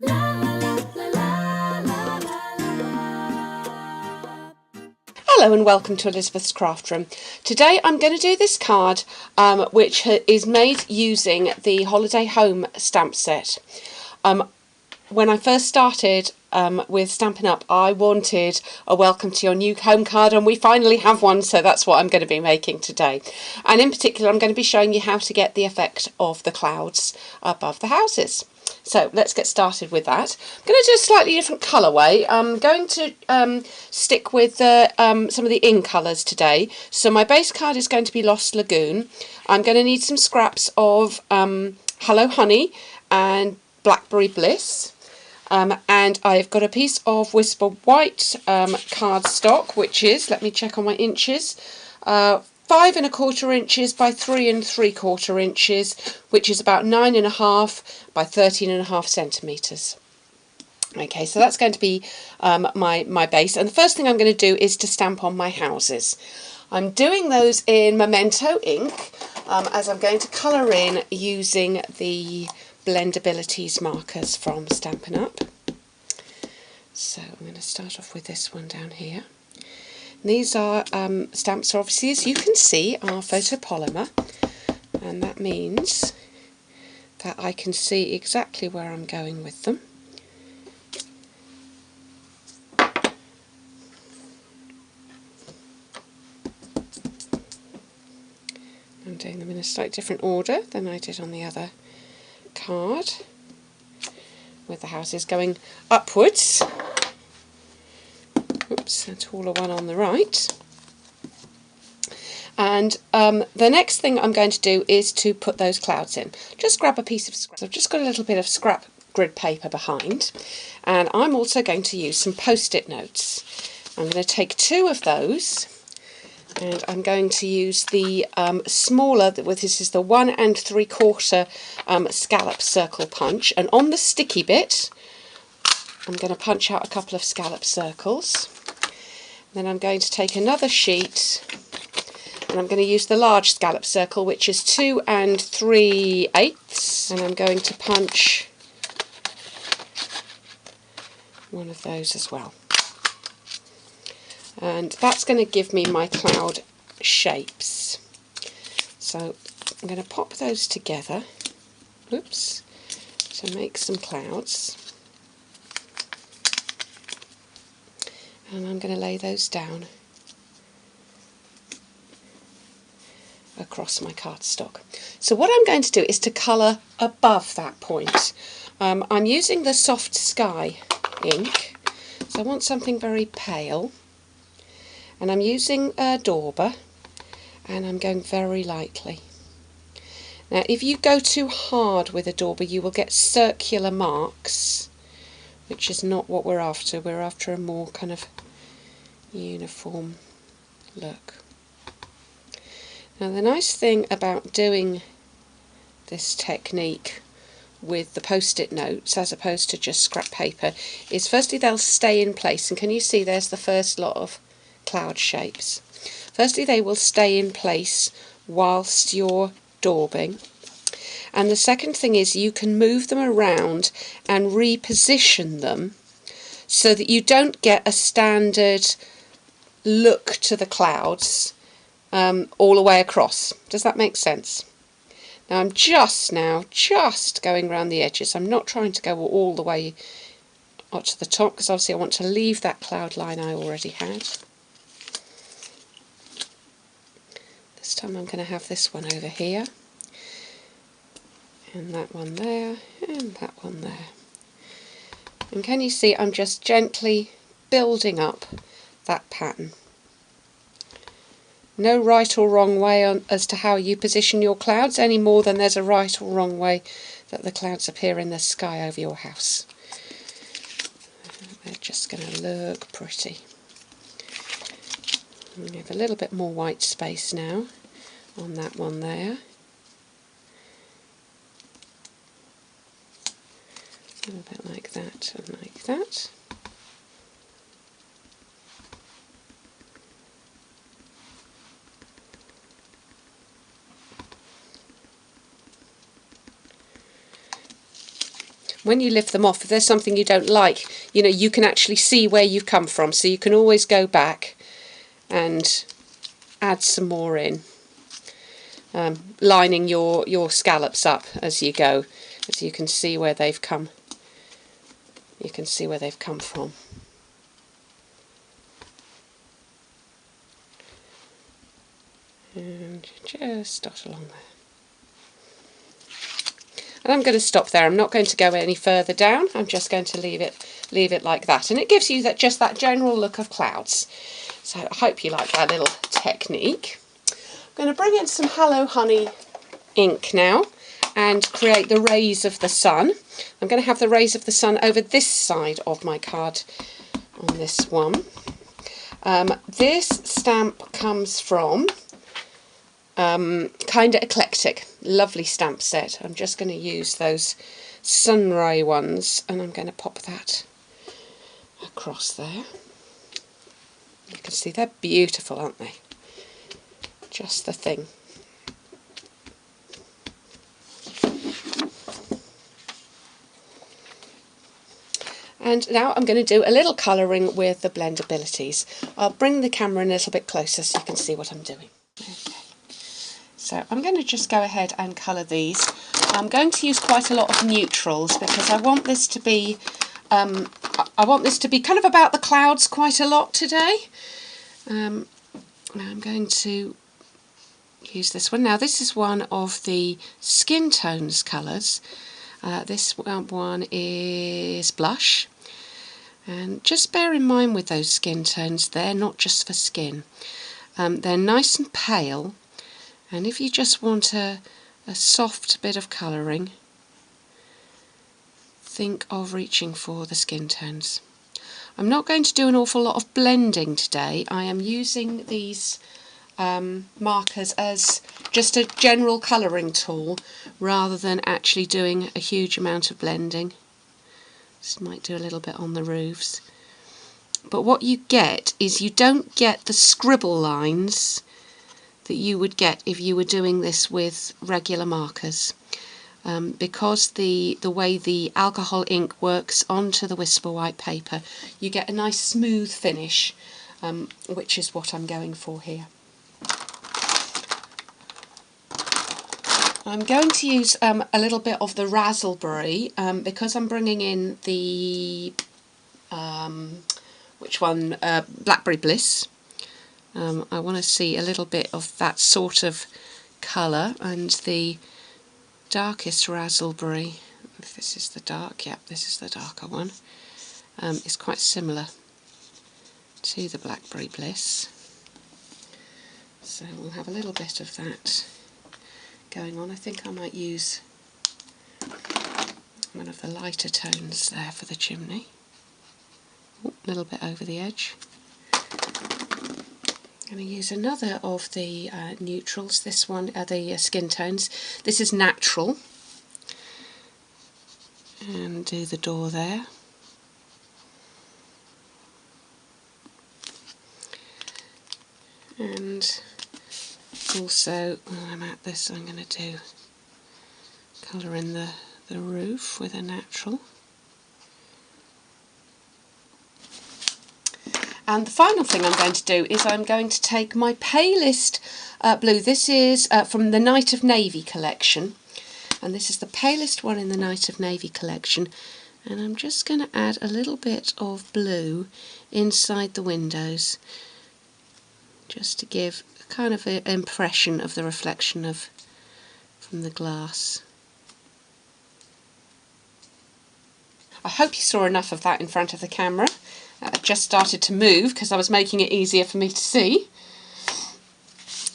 Hello and welcome to Elizabeth's Craft Room. Today I'm going to do this card which is made using the Holiday Home stamp set. When I first started with Stampin' Up, I wanted a welcome to your new home card, and we finally have one, so that's what I'm going to be making today. And in particular I'm going to be showing you how to get the effect of the clouds above the houses. So let's get started with that. I'm going to do a slightly different colourway. I'm going to stick with some of the in colours today. So my base card is going to be Lost Lagoon. I'm going to need some scraps of Hello Honey and Blackberry Bliss. And I've got a piece of Whisper White cardstock, which is, let me check on my inches, 5 1/4 inches by 3 3/4 inches, which is about 9 1/2 by 13 1/2 centimetres. Okay, so that's going to be my base, and the first thing I'm going to do is to stamp on my houses. I'm doing those in Memento ink, as I'm going to colour in using the Blendabilities markers from Stampin' Up. So I'm going to start off with this one down here. These are stamps, obviously, as you can see, are photopolymer, and that means that I can see exactly where I'm going with them. I'm doing them in a slightly different order than I did on the other card, with the houses going upwards. Oops, a taller one on the right. And the next thing I'm going to do is to put those clouds in. Just grab a piece of scrap. I've just got a little bit of scrap grid paper behind, and I'm also going to use some post-it notes. I'm going to take 2 of those, and I'm going to use the smaller, this is the 1 3/4 scallop circle punch, and on the sticky bit I'm going to punch out a couple of scallop circles. Then I'm going to take another sheet, and I'm going to use the large scallop circle, which is 2 3/8, and I'm going to punch one of those as well. And that's going to give me my cloud shapes. So I'm going to pop those together, oops, to make some clouds. And I'm going to lay those down across my cardstock. So what I'm going to do is to colour above that point. I'm using the Soft Sky ink, so I want something very pale, and I'm using Dauber, and I'm going very lightly. Now if you go too hard with a Dauber you will get circular marks, which is not what we're after. We're after a more kind of uniform look. Now the nice thing about doing this technique with the post-it notes as opposed to just scrap paper is, firstly, they'll stay in place, and can you see there's the first lot of cloud shapes. Firstly, they will stay in place whilst you're daubing, and the second thing is you can move them around and reposition them so that you don't get a standard look to the clouds all the way across. Does that make sense? Now I'm just going around the edges. I'm not trying to go all the way up to the top, because obviously I want to leave that cloud line I already had. This time I'm going to have this one over here, and that one there, and that one there. And can you see I'm just gently building up that pattern. No right or wrong way as to how you position your clouds, any more than there's a right or wrong way that the clouds appear in the sky over your house. They're just going to look pretty. We have a little bit more white space now on that one there. A little bit like that and like that. when you lift them off, if there's something you don't like, you know, you can actually see where you've come from, so you can always go back and add some more in, lining your scallops up as you go, so you can see where they've come. You can see where they've come from. And just dot along there. And I'm going to stop there. I'm not going to go any further down. I'm just going to leave it like that, and it gives you just that general look of clouds. So I hope you like that little technique. I'm going to bring in some Hello Honey ink now and create the rays of the sun. I'm going to have the rays of the sun over this side of my card on this one. This stamp comes from Kinda Eclectic, lovely stamp set. I'm just going to use those sunray ones, and I'm going to pop that across there. You can see they're beautiful, aren't they? Just the thing. And now I'm going to do a little colouring with the blend abilities. I'll bring the camera in a little bit closer so you can see what I'm doing. Okay. So I'm going to just go ahead and colour these. I'm going to use quite a lot of neutrals because I want this to be kind of about the clouds quite a lot today. Now I'm going to use this one. Now this is one of the skin tones colours. This one is blush, and just bear in mind with those skin tones, they're not just for skin. They're nice and pale, and if you just want a soft bit of colouring, think of reaching for the skin tones. I'm not going to do an awful lot of blending today. I am using these markers as just a general colouring tool rather than actually doing a huge amount of blending. Just might do a little bit on the roofs. But what you get is you don't get the scribble lines that you would get if you were doing this with regular markers. Because the way the alcohol ink works onto the Whisper White paper, you get a nice smooth finish, which is what I'm going for here. I'm going to use a little bit of the raspberry because I'm bringing in the Blackberry Bliss. I want to see a little bit of that sort of colour, and the darkest raspberry, if this is the dark, yeah, this is the darker one, is quite similar to the Blackberry Bliss. So we'll have a little bit of that going on. I think I might use one of the lighter tones there for the chimney. A little bit over the edge. I'm going to use another of the neutrals. This one are the skin tones. This is Natural. And do the door there. And also, while I'm at this, I'm going to do colour in the roof with a natural. And the final thing I'm going to do is I'm going to take my palest blue. This is from the Night of Navy collection, and this is the palest one in the Night of Navy collection, and I'm just going to add a little bit of blue inside the windows just to give kind of an impression of the reflection from the glass. I hope you saw enough of that in front of the camera. I just started to move because I was making it easier for me to see.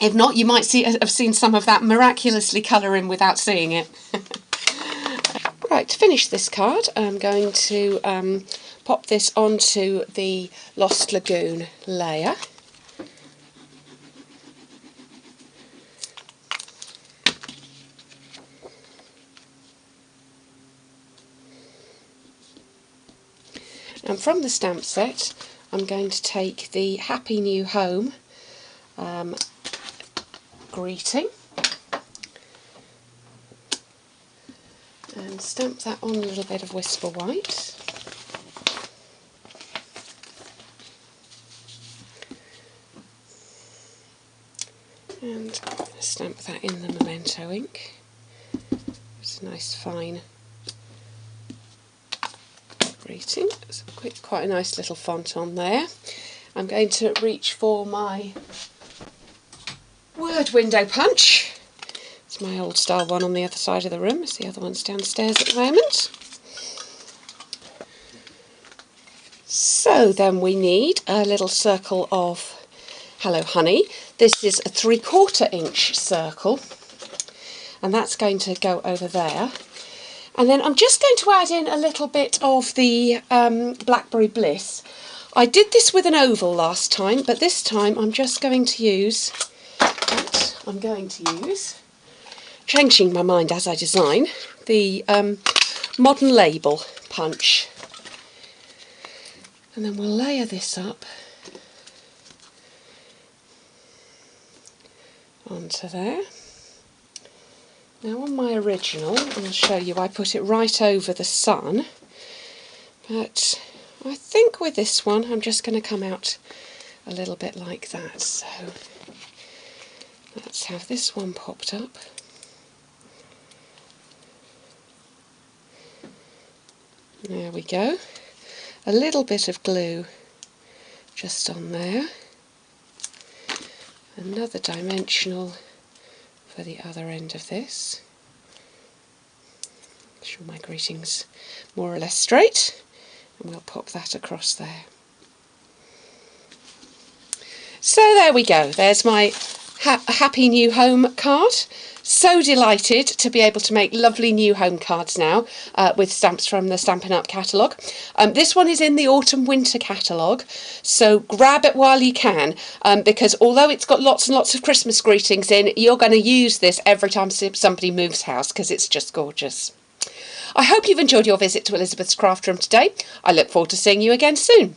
If not, you might have seen some of that miraculously colouring without seeing it. Right, to finish this card, I'm going to pop this onto the Lost Lagoon layer. And from the stamp set, I'm going to take the Happy New Home greeting and And stamp that on a little bit of Whisper White. And I'm going to stamp that in the Memento ink. It's a nice fine greeting. It's quite a nice little font on there. I'm going to reach for my word window punch. It's my old style one on the other side of the room. The other one's downstairs at the moment. So then we need a little circle of Hello Honey. This is a 3/4 inch circle, and that's going to go over there. And then I'm just going to add in a little bit of the Blackberry Bliss. I did this with an oval last time, but this time I'm just going to use, changing my mind as I design, the Modern Label punch. And then we'll layer this up onto there. Now on my original, I'll show you, I put it right over the sun, but I think with this one I'm just going to come out a little bit like that. So let's have this one popped up. There we go. A little bit of glue just on there. Another dimensional for the other end of this. Make sure my greeting's more or less straight, and we'll pop that across there. So there we go, there's my Happy New Home card. So delighted to be able to make lovely new home cards now with stamps from the Stampin' Up catalogue. This one is in the Autumn Winter catalogue, so grab it while you can, because although it's got lots and lots of Christmas greetings in, you're going to use this every time somebody moves house because it's just gorgeous. I hope you've enjoyed your visit to Elizabeth's Craft Room today. I look forward to seeing you again soon.